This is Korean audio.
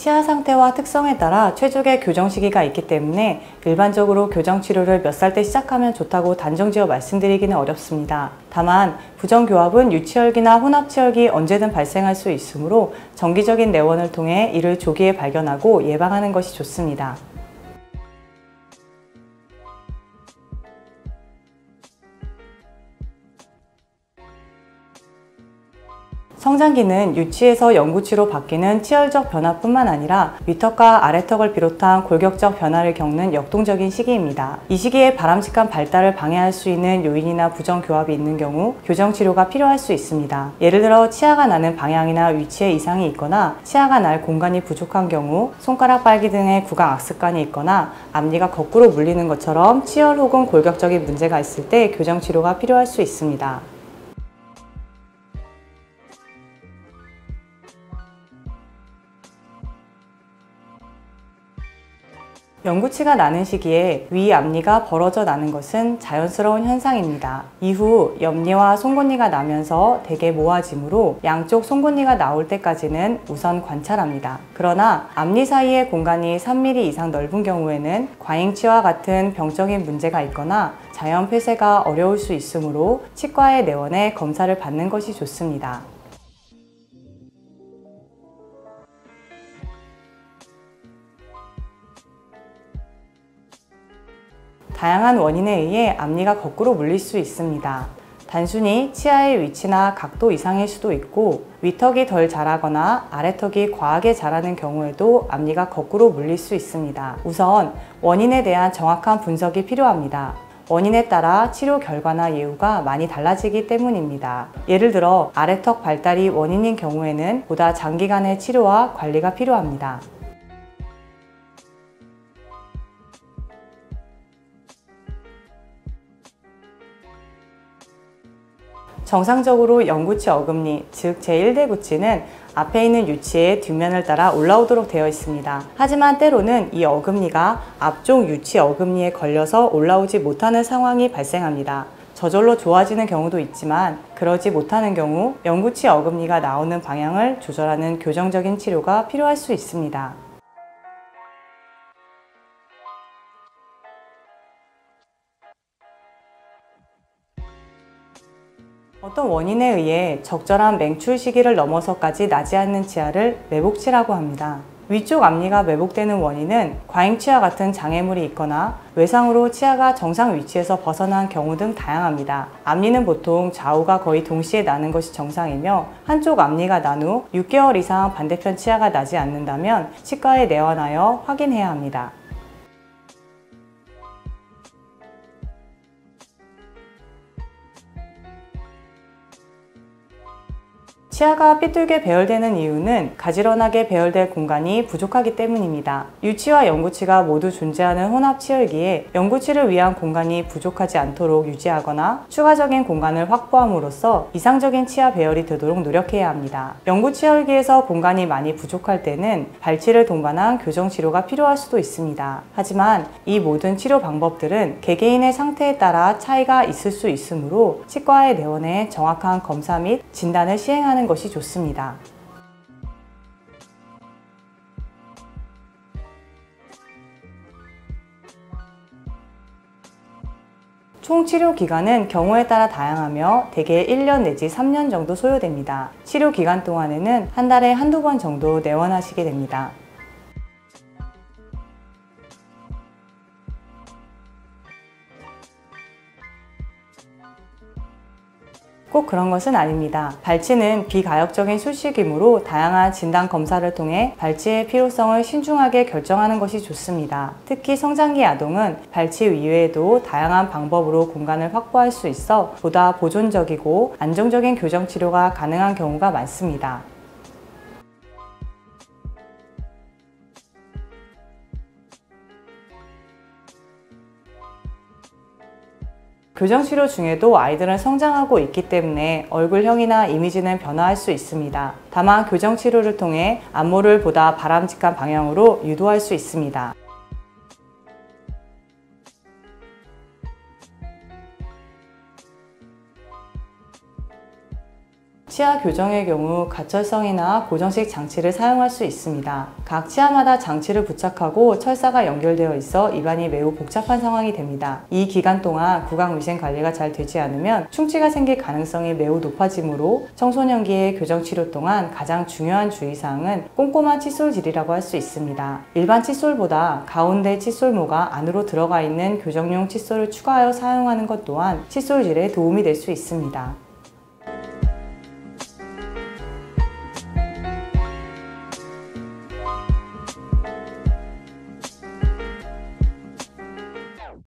치아 상태와 특성에 따라 최적의 교정 시기가 있기 때문에 일반적으로 교정 치료를 몇 살 때 시작하면 좋다고 단정지어 말씀드리기는 어렵습니다. 다만 부정교합은 유치혈기나 혼합치혈기 언제든 발생할 수 있으므로 정기적인 내원을 통해 이를 조기에 발견하고 예방하는 것이 좋습니다. 성장기는 유치에서 영구치로 바뀌는 치열적 변화뿐만 아니라 위턱과 아래턱을 비롯한 골격적 변화를 겪는 역동적인 시기입니다. 이 시기에 바람직한 발달을 방해할 수 있는 요인이나 부정교합이 있는 경우 교정치료가 필요할 수 있습니다. 예를 들어 치아가 나는 방향이나 위치에 이상이 있거나 치아가 날 공간이 부족한 경우 손가락 빨기 등의 구강 악습관이 있거나 앞니가 거꾸로 물리는 것처럼 치열 혹은 골격적인 문제가 있을 때 교정치료가 필요할 수 있습니다. 영구치가 나는 시기에 위 앞니가 벌어져 나는 것은 자연스러운 현상입니다. 이후 옆니와 송곳니가 나면서 대개 모아지므로 양쪽 송곳니가 나올 때까지는 우선 관찰합니다. 그러나 앞니 사이의 공간이 3mm 이상 넓은 경우에는 과잉치와 같은 병적인 문제가 있거나 자연 폐쇄가 어려울 수 있으므로 치과에 내원해 검사를 받는 것이 좋습니다. 다양한 원인에 의해 앞니가 거꾸로 물릴 수 있습니다. 단순히 치아의 위치나 각도 이상일 수도 있고 위턱이 덜 자라거나 아래턱이 과하게 자라는 경우에도 앞니가 거꾸로 물릴 수 있습니다. 우선 원인에 대한 정확한 분석이 필요합니다. 원인에 따라 치료 결과나 예후가 많이 달라지기 때문입니다. 예를 들어 아래턱 발달이 원인인 경우에는 보다 장기간의 치료와 관리가 필요합니다. 정상적으로 영구치 어금니, 즉 제1대 구치는 앞에 있는 유치의 뒷면을 따라 올라오도록 되어 있습니다. 하지만 때로는 이 어금니가 앞쪽 유치 어금니에 걸려서 올라오지 못하는 상황이 발생합니다. 저절로 좋아지는 경우도 있지만 그러지 못하는 경우 영구치 어금니가 나오는 방향을 조절하는 교정적인 치료가 필요할 수 있습니다. 어떤 원인에 의해 적절한 맹출 시기를 넘어서까지 나지 않는 치아를 매복치라고 합니다. 위쪽 앞니가 매복되는 원인은 과잉치아 같은 장애물이 있거나 외상으로 치아가 정상 위치에서 벗어난 경우 등 다양합니다. 앞니는 보통 좌우가 거의 동시에 나는 것이 정상이며 한쪽 앞니가 난 후 6개월 이상 반대편 치아가 나지 않는다면 치과에 내원하여 확인해야 합니다. 치아가 삐뚤게 배열되는 이유는 가지런하게 배열될 공간이 부족하기 때문입니다. 유치와 영구치가 모두 존재하는 혼합치열기에 영구치를 위한 공간이 부족하지 않도록 유지하거나 추가적인 공간을 확보함으로써 이상적인 치아 배열이 되도록 노력해야 합니다. 영구치열기에서 공간이 많이 부족할 때는 발치를 동반한 교정치료가 필요할 수도 있습니다. 하지만 이 모든 치료 방법들은 개개인의 상태에 따라 차이가 있을 수 있으므로 치과에 내원해 정확한 검사 및 진단을 시행하는 것이 좋습니다. 총 치료 기간은 경우에 따라 다양하며 대개 1년 내지 3년 정도 소요됩니다. 치료 기간 동안에는 한 달에 한두 번 정도 내원하시게 됩니다. 꼭 그런 것은 아닙니다. 발치는 비가역적인 수식이므로 다양한 진단 검사를 통해 발치의 필요성을 신중하게 결정하는 것이 좋습니다. 특히 성장기 아동은 발치 이외에도 다양한 방법으로 공간을 확보할 수 있어 보다 보존적이고 안정적인 교정 치료가 가능한 경우가 많습니다. 교정치료 중에도 아이들은 성장하고 있기 때문에 얼굴형이나 이미지는 변화할 수 있습니다. 다만 교정치료를 통해 안모를 보다 바람직한 방향으로 유도할 수 있습니다. 치아 교정의 경우 가철성이나 고정식 장치를 사용할 수 있습니다. 각 치아마다 장치를 부착하고 철사가 연결되어 있어 입안이 매우 복잡한 상황이 됩니다. 이 기간 동안 구강위생 관리가 잘 되지 않으면 충치가 생길 가능성이 매우 높아지므로 청소년기의 교정치료 동안 가장 중요한 주의사항은 꼼꼼한 칫솔질이라고 할 수 있습니다. 일반 칫솔보다 가운데 칫솔모가 안으로 들어가 있는 교정용 칫솔을 추가하여 사용하는 것 또한 칫솔질에 도움이 될 수 있습니다.